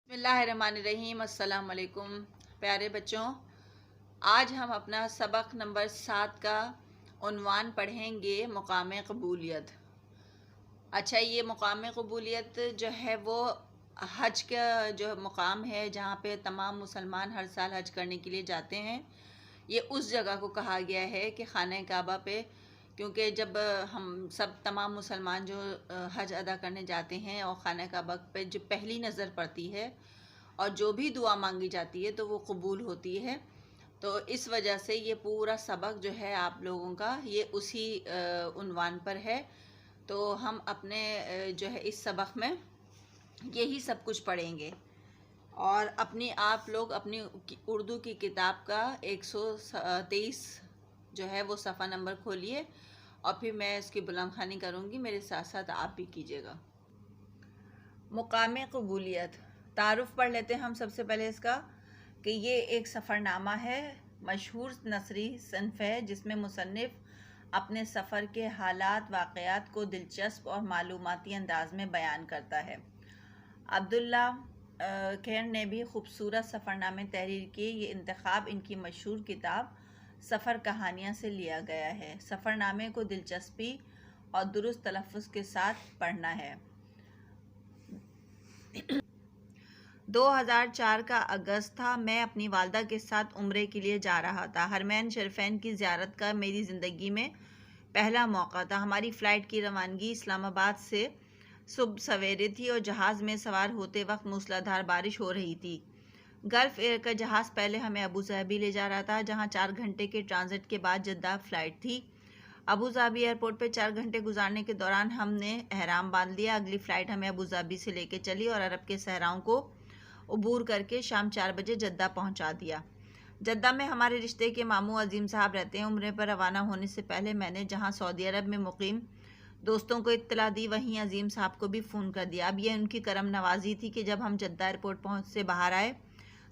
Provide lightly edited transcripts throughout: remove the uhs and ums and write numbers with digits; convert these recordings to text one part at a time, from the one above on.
बिस्मिल्लाहिर्रहमानिर्रहीम। अस्सलाम वालेकुम प्यारे बच्चों, आज हम अपना सबक नंबर 7 का उन्वान पढ़ेंगे मुकाम कबूलियत। अच्छा, ये मुकाम कबूलियत जो है वो हज का जो मुकाम है जहाँ पे तमाम मुसलमान हर साल हज करने के लिए जाते हैं। ये उस जगह को कहा गया है कि खाना काबा पे, क्योंकि जब हम सब तमाम मुसलमान जो हज अदा करने जाते हैं और खाना काबा पे जो पहली नज़र पड़ती है और जो भी दुआ मांगी जाती है तो वो कबूल होती है। तो इस वजह से ये पूरा सबक जो है आप लोगों का ये उसी उन्वान पर है। तो हम अपने जो है इस सबक में यही सब कुछ पढ़ेंगे। और अपनी आप लोग अपनी उर्दू की किताब का 123 जो है वो सफ़ा नंबर खोलिए और फिर मैं इसकी बुलंद ख़वानी करूँगी, मेरे साथ साथ आप भी कीजिएगा। मुकाम कबूलियत तारुफ़ पढ़ लेते हैं हम सबसे पहले इसका, कि ये एक सफ़रनामा है, मशहूर नसरी सन्फ़ है जिसमें मुसन्निफ़ अपने सफ़र के हालात वाक़यात को दिलचस्प और मालूमाती अंदाज में बयान करता है। अब्दुल्ला खैर ने भी खूबसूरत सफ़रनामे तहरीर किए। ये इंतखाब इनकी मशहूर किताब सफ़र कहानियाँ से लिया गया है। सफ़रनामे को दिलचस्पी और दुरुस्त तलफ़्फ़ुज़ के साथ पढ़ना है। 2004 का अगस्त था। मैं अपनी वालदा के साथ उम्रे के लिए जा रहा था। हरमैन शरीफैन की ज़ियारत का मेरी ज़िंदगी में पहला मौका था। हमारी फ़्लाइट की रवानगी इस्लामाबाद से सुबह सवेरे थी और जहाज़ में सवार होते वक्त मूसलाधार बारिश हो रही थी। गल्फ़ एयर का जहाज़ पहले हमें अबू धाबी ले जा रहा था, जहाँ 4 घंटे के ट्रांजिट के बाद जद्दा फ़्लाइट थी। अबू धाबी एयरपोर्ट पर 4 घंटे गुजारने के दौरान हमने एहराम बांध लिया। अगली फ़्लाइट हमें अबू धाबी से लेकर चली और अरब के सहराओं को उबूर करके शाम 4 बजे जद्दा पहुंचा दिया। जद्दा में हमारे रिश्ते के मामू अजीम साहब रहते हैं। उम्रे पर रवाना होने से पहले मैंने जहां सऊदी अरब में मुकीम दोस्तों को इत्तला दी, वहीं अजीम साहब को भी फ़ोन कर दिया। अब यह उनकी करम नवाजी थी कि जब हम जद्दा एयरपोर्ट पहुंच से बाहर आए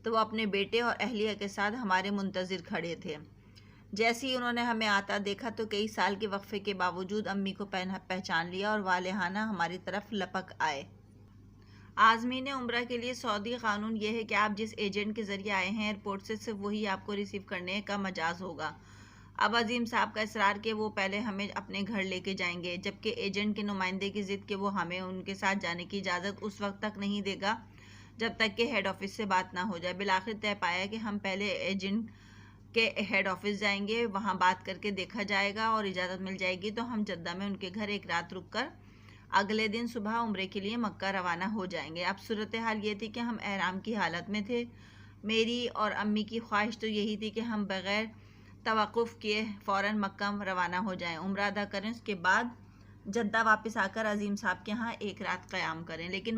तो वो अपने बेटे और अहलिया के साथ हमारे मुंतज़िर खड़े थे। जैसे ही उन्होंने हमें आता देखा तो कई साल के वक्फे के बावजूद अम्मी को पहचान लिया और वालेहाना हमारी तरफ लपक आए। आज़मीन उम्रा के लिए सऊदी क़ानून यह है कि आप जिस एजेंट के ज़रिए आए हैं एयरपोर्ट से सिर्फ वही आपको रिसीव करने का मजाज होगा। अब अजीम साहब का इसरार कि वो पहले हमें अपने घर लेके जाएंगे, जबकि एजेंट के नुमाइंदे की ज़िद कि वो हमें उनके साथ जाने की इजाज़त उस वक्त तक नहीं देगा जब तक कि हेड ऑफिस से बात ना हो जाए। बिलाखिर तय पाया कि हम पहले एजेंट के हेड ऑफिस जाएंगे, वहाँ बात करके देखा जाएगा और इजाज़त मिल जाएगी तो हम जद्दा में उनके घर एक रात रुक कर अगले दिन सुबह उम्रे के लिए मक्का रवाना हो जाएंगे। अब सूरत हाल ये थी कि हम एहराम की हालत में थे। मेरी और अम्मी की ख्वाहिश तो यही थी कि हम बग़ैर तवक़्क़ुफ़ किए फ़ौरन मक्का रवाना हो जाएं, उम्रा अदा करें, उसके बाद जद्दा वापस आकर अजीम साहब के यहाँ एक रात क़याम करें। लेकिन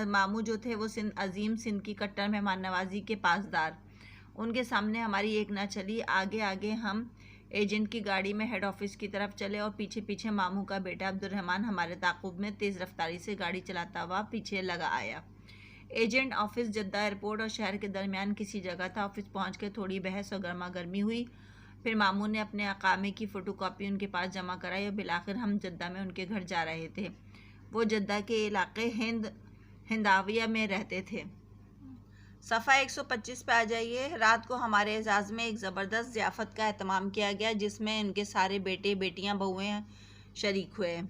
मामू जो थे वो अजीम सिंध की कट्टर मेहमान नवाजी के पासदार, उनके सामने हमारी एक ना चली। आगे आगे हम एजेंट की गाड़ी में हेड ऑफिस की तरफ चले और पीछे पीछे मामू का बेटा अब्दुर्रहमान हमारे ताक़ुब में तेज़ रफ्तारी से गाड़ी चलाता हुआ पीछे लगा आया। एजेंट ऑफिस जद्दा एयरपोर्ट और शहर के दरमियान किसी जगह था। ऑफिस पहुँच के थोड़ी बहस और गर्मा गर्मी हुई। फिर मामू ने अपने अकामे की फ़ोटोकॉपी उनके पास जमा कराई और बिलाखिर हम जद्दा में उनके घर जा रहे थे। वो जद्दा के इलाके हिंदाविया में रहते थे। सफ़ा 125 पे आ जाइए। रात को हमारे एजाज़ में एक ज़बरदस्त ज़ियाफ़त का एहतमाम किया गया जिसमें उनके सारे बेटे बेटियां बहुएं शरीक हुए।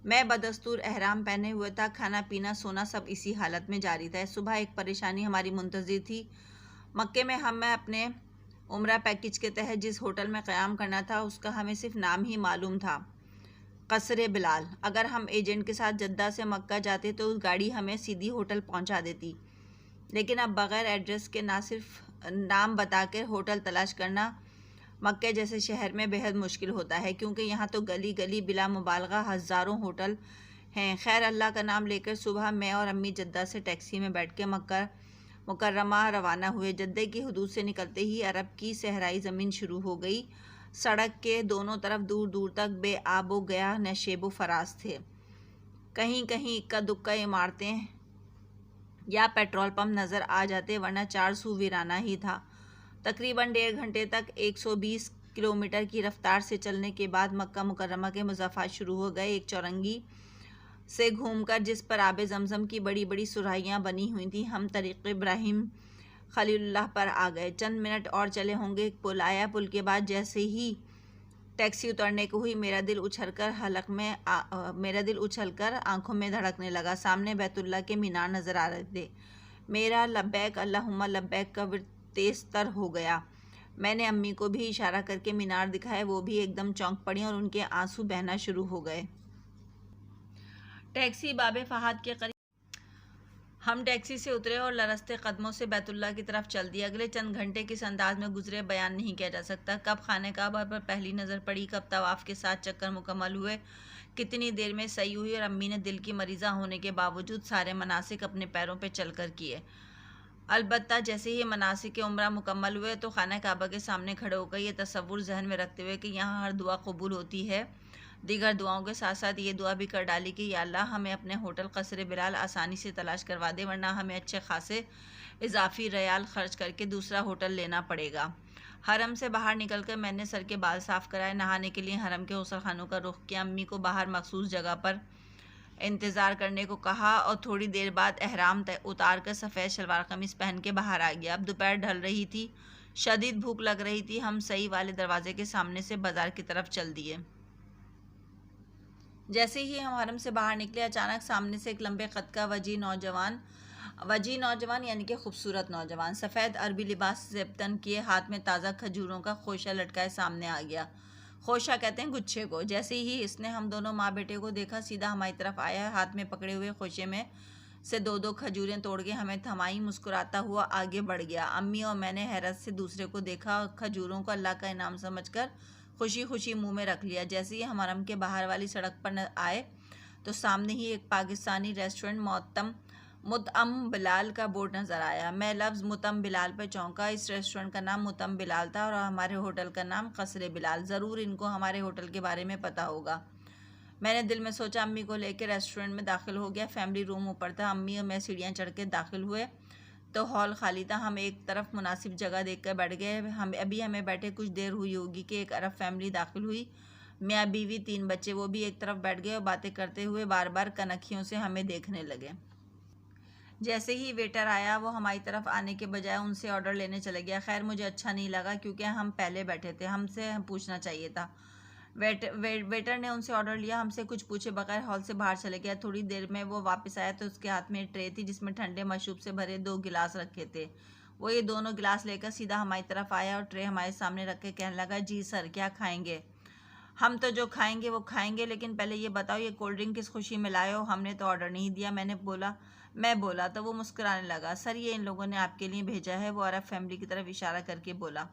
मैं बदस्तूर एहराम पहने हुए था। खाना पीना सोना सब इसी हालत में जारी था। सुबह एक परेशानी हमारी मुंतज़िर थी। मक्के में हमें अपने उम्रा पैकेज के तहत जिस होटल में क़याम करना था उसका हमें सिर्फ नाम ही मालूम था, कसरे बिलाल। अगर हम एजेंट के साथ जद्दा से मक्का जाते तो उस गाड़ी हमें सीधी होटल पहुंचा देती, लेकिन अब बग़ैर एड्रेस के ना सिर्फ नाम बताकर होटल तलाश करना मक्के जैसे शहर में बेहद मुश्किल होता है, क्योंकि यहाँ तो गली गली बिला मुबालगा हज़ारों होटल हैं। खैर, अल्लाह का नाम लेकर सुबह मैं और अम्मी जद्दा से टैक्सी में बैठ के मक्का मुकर्रमा रवाना हुए। जद्दे की हदूद से निकलते ही अरब की सहराई ज़मीन शुरू हो गई। सड़क के दोनों तरफ दूर दूर तक बेआबो गया नशेबो फराज थे। कहीं कहीं इक्का दुक्का इमारतें या पेट्रोल पंप नज़र आ जाते, वरना 400 वीराना ही था। तकरीबन 1.5 घंटे तक 120 किलोमीटर की रफ्तार से चलने के बाद मक्का मुकर्रमा के मुज़ाफ़ात शुरू हो गए। एक चौरंगी से घूमकर, जिस पर आबे ज़मज़म की बड़ी बड़ी सुराहियाँ बनी हुई थीं, हम तरीक़ इब्राहिम खलीलुल्लाह पर आ गए। चंद मिनट और चले होंगे, एक पुल आया। पुल के बाद जैसे ही टैक्सी उतरने को हुई, मेरा दिल उछलकर आंखों में धड़कने लगा। सामने बैतुल्लाह के मीनार नज़र आ रहे थे। मेरा लब्बैक अल्लाहुम्मा लब्बैक का विर्द तेज़ तर हो गया। मैंने अम्मी को भी इशारा करके मीनार दिखाया। वो भी एकदम चौंक पड़ी और उनके आंसू बहना शुरू हो गए। टैक्सी बाबे फहाद के करीब, हम टैक्सी से उतरे और लरसते कदमों से बैतुल्लाह की तरफ चल दिए। अगले चंद घंटे किस अंदाज में गुजरे बयान नहीं किया जा सकता। कब खाने काबा पर पहली नज़र पड़ी, कब तवाफ़ के साथ चक्कर मुकम्मल हुए, कितनी देर में सही हुई, और अम्मी ने दिल की मरीज़ा होने के बावजूद सारे मनासिक अपने पैरों पर चल कर किए। अलबत्ता जैसे ही मनासिक के उम्रा मुकम्मल हुए तो खाना काबा के सामने खड़े होकर ये तसव्वुर जहन में रखते हुए कि यहाँ हर दुआ कबूल होती है, दीगर दुआओं के साथ साथ ये दुआ भी कर डाली कि या अल्लाह हमें अपने होटल कसरे बिलाल आसानी से तलाश करवा दे, वरना हमें अच्छे खासे इजाफी रियाल खर्च करके दूसरा होटल लेना पड़ेगा। हरम से बाहर निकलकर मैंने सर के बाल साफ़ कराए, नहाने के लिए हरम के गुस्ल खानों का रुख किया, अम्मी को बाहर मखसूस जगह पर इंतज़ार करने को कहा और थोड़ी देर बाद एहराम उतार कर सफ़ेद शलवार कमीज़ पहन के बाहर आ गया। अब दोपहर ढल रही थी, शदीद भूख लग रही थी। हम सही वाले दरवाजे के सामने से बाज़ार की तरफ चल दिए। जैसे ही हम हरम से बाहर निकले, अचानक सामने से एक लंबे कद का वजी नौजवान यानी कि खूबसूरत नौजवान, सफ़ेद अरबी लिबास ज़ेबतन किए, हाथ में ताज़ा खजूरों का खोशा लटकाए सामने आ गया। खोशा कहते हैं गुच्छे को। जैसे ही इसने हम दोनों माँ बेटे को देखा, सीधा हमारी तरफ आया। हाथ में पकड़े हुए खोशे में से दो दो खजूरें तोड़ के हमें थमाई, मुस्कुराता हुआ आगे बढ़ गया। अम्मी और मैंने हैरत से दूसरे को देखा और खजूरों को अल्लाह का इनाम समझकर खुशी खुशी मुंह में रख लिया। जैसे ही हम हरम के बाहर वाली सड़क पर आए तो सामने ही एक पाकिस्तानी रेस्टोरेंट मुतअम बिलाल का बोर्ड नज़र आया। मैं लफ्ज़ मुतअम बिलाल पर चौंका। इस रेस्टोरेंट का नाम मुतअम बिलाल था और हमारे होटल का नाम कसरे बिलाल। ज़रूर इनको हमारे होटल के बारे में पता होगा। मैंने दिल में सोचा। अम्मी को लेकर रेस्टोरेंट में दाखिल हो गया। फैमिली रूम ऊपर था। अम्मी और मैं सीढ़ियाँ चढ़ के दाखिल हुए तो हॉल खाली था। हम एक तरफ मुनासिब जगह देखकर बैठ गए। हमें बैठे कुछ देर हुई होगी कि एक अरब फैमिली दाखिल हुई। मियाँ बीवी 3 बच्चे, वो भी एक तरफ बैठ गए और बातें करते हुए बार बार कनखियों से हमें देखने लगे। जैसे ही वेटर आया, वो हमारी तरफ आने के बजाय उनसे ऑर्डर लेने चले गया। खैर मुझे अच्छा नहीं लगा क्योंकि हम पहले बैठे थे, हमसे पूछना चाहिए था। वेटर ने उनसे ऑर्डर लिया, हमसे कुछ पूछे बगैर हॉल से बाहर चले गया। थोड़ी देर में वो वापस आया तो उसके हाथ में एक ट्रे थी जिसमें ठंडे मशरूब से भरे 2 गिलास रखे थे। वो ये दोनों गिलास लेकर सीधा हमारी तरफ आया और ट्रे हमारे सामने रख के कहने लगा, जी सर, क्या खाएंगे? हम तो जो खाएंगे वो खाएंगे, लेकिन पहले ये बताओ ये कोल्ड ड्रिंक किस खुशी में लाए हो? हमने तो ऑर्डर नहीं दिया। मैं बोला तो वो मुस्कुराने लगा। सर, ये इन लोगों ने आपके लिए भेजा है, वो अरब फैमिली की तरफ इशारा करके बोला।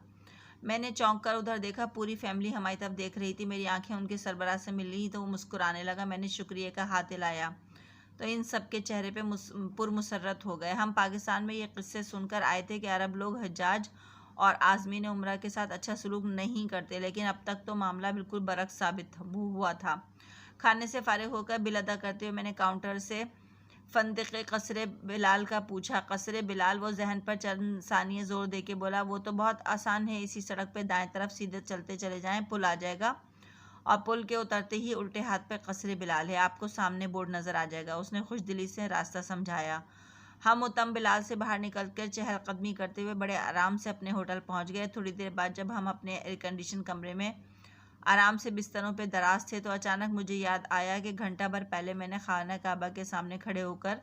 मैंने चौंक कर उधर देखा। पूरी फैमिली हमारी तरफ देख रही थी। मेरी आंखें उनके सरबराह से मिल रही तो वो मुस्कुराने लगा। मैंने शुक्रिया का हाथ हिलाया तो इन सब के चेहरे पे पुरमुसर्रत हो गए। हम पाकिस्तान में ये किस्से सुनकर आए थे कि अरब लोग हज्जाज और आज़मीन उम्रा के साथ अच्छा सलूक नहीं करते, लेकिन अब तक तो मामला बिल्कुल बरक्स साबित हुआ था। खाने से फारिग होकर बिल अदा करते हुए मैंने काउंटर से फंदिक़ कसरे बिलाल का पूछा। कसरे बिलाल, वो जहन पर चंद सानिये ज़ोर दे के बोला, वो तो बहुत आसान है। इसी सड़क पे दाएं तरफ सीधे चलते चले जाएं, पुल आ जाएगा और पुल के उतरते ही उल्टे हाथ पे कसरे बिलाल है, आपको सामने बोर्ड नज़र आ जाएगा। उसने खुशदिली से रास्ता समझाया। हम मुतम बिलाल से बाहर निकलकर चहलकदमी करते हुए बड़े आराम से अपने होटल पहुंच गए। थोड़ी देर बाद जब हम अपने एयर कंडीशन कमरे में आराम से बिस्तरों पे दराज थे तो अचानक मुझे याद आया कि घंटा भर पहले मैंने खाना काबा के सामने खड़े होकर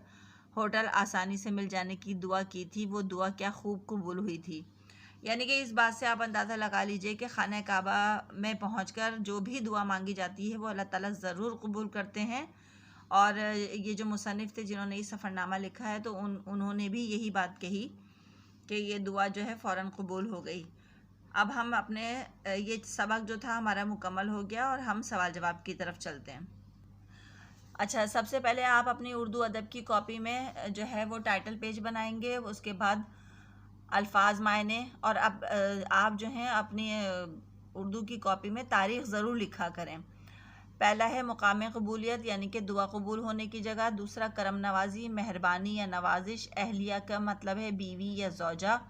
होटल आसानी से मिल जाने की दुआ की थी। वो दुआ क्या खूब कबूल हुई थी। यानी कि इस बात से आप अंदाज़ा लगा लीजिए कि खाना काबा में पहुंचकर जो भी दुआ मांगी जाती है वो अल्लाह ताला ज़रूर कबूल करते हैं। और ये जो मुसन्निफ़ थे जिन्होंने ये सफ़रनामा लिखा है तो उन्होंने भी यही बात कही कि ये दुआ जो है फ़ौरन कबूल हो गई। अब हम अपने ये सबक जो था हमारा मुकम्मल हो गया और हम सवाल जवाब की तरफ चलते हैं। अच्छा, सबसे पहले आप अपनी उर्दू अदब की कॉपी में जो है वो टाइटल पेज बनाएंगे, उसके बाद अल्फाज मायने, और अब आप जो हैं अपनी उर्दू की कॉपी में तारीख़ ज़रूर लिखा करें। पहला है मुकाम कबूलियत यानी कि दुआ कबूल होने की जगह। दूसरा करम नवाजी, मेहरबानी या नवाजिश। अहलिया का मतलब है बीवी या ज़ौजा।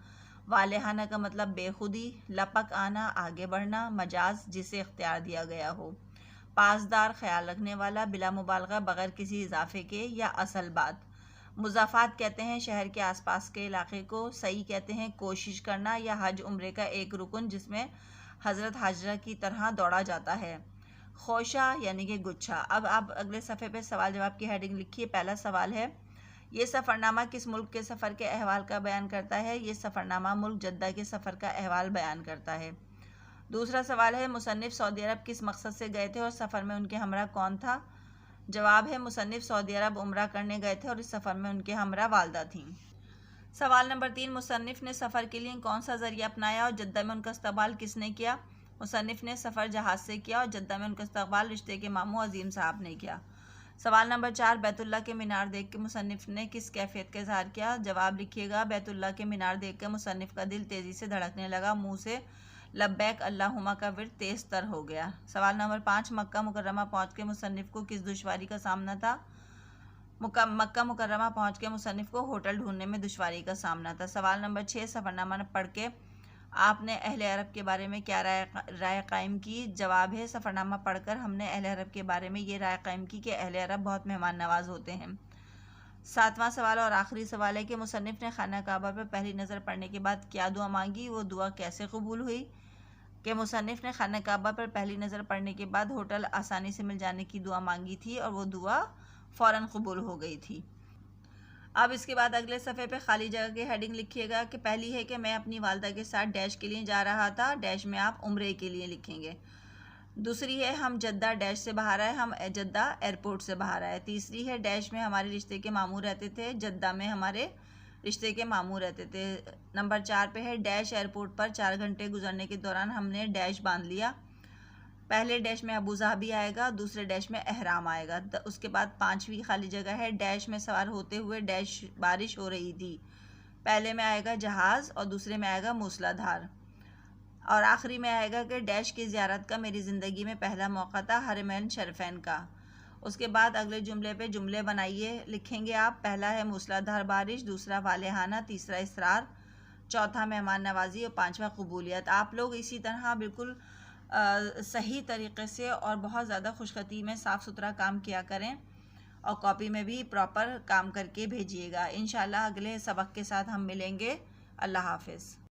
वालेहाना का मतलब बेखुदी, लपक आना, आगे बढ़ना। मजाज, जिसे इख्तियार दिया गया हो। पासदार, ख्याल रखने वाला, बिला मुबालगा, बगैर किसी इजाफे के या असल बात। मुज़ाफ़ात कहते हैं शहर के आसपास के इलाके को। सही कहते हैं कोशिश करना या हज उम्रे का एक रुकन जिसमें हज़रत हाजरा की तरह दौड़ा जाता है। खोशा यानी कि गुच्छा। अब आप अगले सफ़े पे सवाल जवाब की हेडिंग लिखिए। पहला सवाल है, ये सफ़रनामा किस मुल्क के सफ़र के अहवाल का बयान करता है? ये सफ़रनामा मुल्क जद्दा के सफ़र का अहवाल बयान करता है। दूसरा सवाल है, मुसन्निफ़ सऊदी अरब किस मकसद से गए थे और सफ़र में उनके हमरा कौन था? जवाब है, मुसन्निफ़ सऊदी अरब उम्रा करने गए थे और इस सफ़र में उनके हमरा वालदा थीं। सवाल नंबर 3, मुसन्निफ़ ने सफ़र के लिए कौन सा ज़रिया अपनाया और जद्दा में उनका इस्तकबाल किसने किया? मुसन्निफ़ ने सफ़र जहाज़ से किया और जद्दा में उनका इस्तकबाल रिश्ते के मामू अजीम साहब ने किया। सवाल नंबर 4, बैतुल्लाह के मीनार देख के मुसन्निफ़ ने किस कैफियत का इज़हार किया? जवाब लिखिएगा। बैतुल्लाह के मीनार देख कर मुसन्निफ़ का दिल तेज़ी से धड़कने लगा, मुँह से लब्बैक अल्लाहुम्मा का विर्द तेज़ तर हो गया। सवाल नंबर 5, मक्का मुकर्रमा पहुँच के मुसन्निफ़ को किस दुश्वारी का सामना था? मक्का मुकर्रमा पहुँच के मुसन्निफ़ को होटल ढूंढने में दुश्वारी का सामना था। सवाल नंबर 6, सफ़रनामा पढ़ के आपने अहले अरब के बारे में क्या राय कायम की? जवाब है, सफ़रनामा पढ़कर हमने अहले अरब के बारे में ये राय कायम की कि अहले अरब बहुत मेहमान नवाज होते हैं। 7वां सवाल और आखिरी सवाल है कि मुसन्निफ़ ने खाना काबा पर पहली नज़र पड़ने के बाद क्या दुआ मांगी, वो दुआ कैसे कबूल हुई? कि मुसन्निफ़ ने खाना काबा पर पहली नज़र पड़ने के बाद होटल आसानी से मिल जाने की दुआ मांगी थी और वो दुआ फ़ौरन कबूल हो गई थी। अब इसके बाद अगले सफ़े पे खाली जगह की हेडिंग लिखिएगा कि पहली है कि मैं अपनी वालदा के साथ डैश के लिए जा रहा था, डैश में आप उम्रे के लिए लिखेंगे। दूसरी है, हम जद्दा डैश से बाहर आए, हम जद्दा एयरपोर्ट से बाहर आए। तीसरी है, डैश में हमारे रिश्ते के मामू रहते थे, जद्दा में हमारे रिश्ते के मामू रहते थे। नंबर 4 पे है, डैश एयरपोर्ट पर 4 घंटे गुजरने के दौरान हमने डैश बांध लिया। पहले डैश में अबू ज़ाबी आएगा, दूसरे डैश में एहराम आएगा। उसके बाद 5वीं खाली जगह है, डैश में सवार होते हुए डैश बारिश हो रही थी। पहले में आएगा जहाज़ और दूसरे में आएगा मूसलाधार और आखिरी में आएगा कि डैश की ज़ियारत का मेरी ज़िंदगी में पहला मौका था, हरमैन शरीफैन का। उसके बाद अगले जुमले पे जुमले बनाइए, लिखेंगे आप। पहला है मूसलाधार बारिश, दूसरा वालेहाना, तीसरा इसरार, चौथा मेहमान नवाजी और 5वां कबूलियत। आप लोग इसी तरह बिल्कुल सही तरीके से और बहुत ज़्यादा खुशखती में साफ़ सुथरा काम किया करें और कॉपी में भी प्रॉपर काम करके भेजिएगा। इंशाल्लाह अगले सबक के साथ हम मिलेंगे। अल्लाह हाफ़िज़।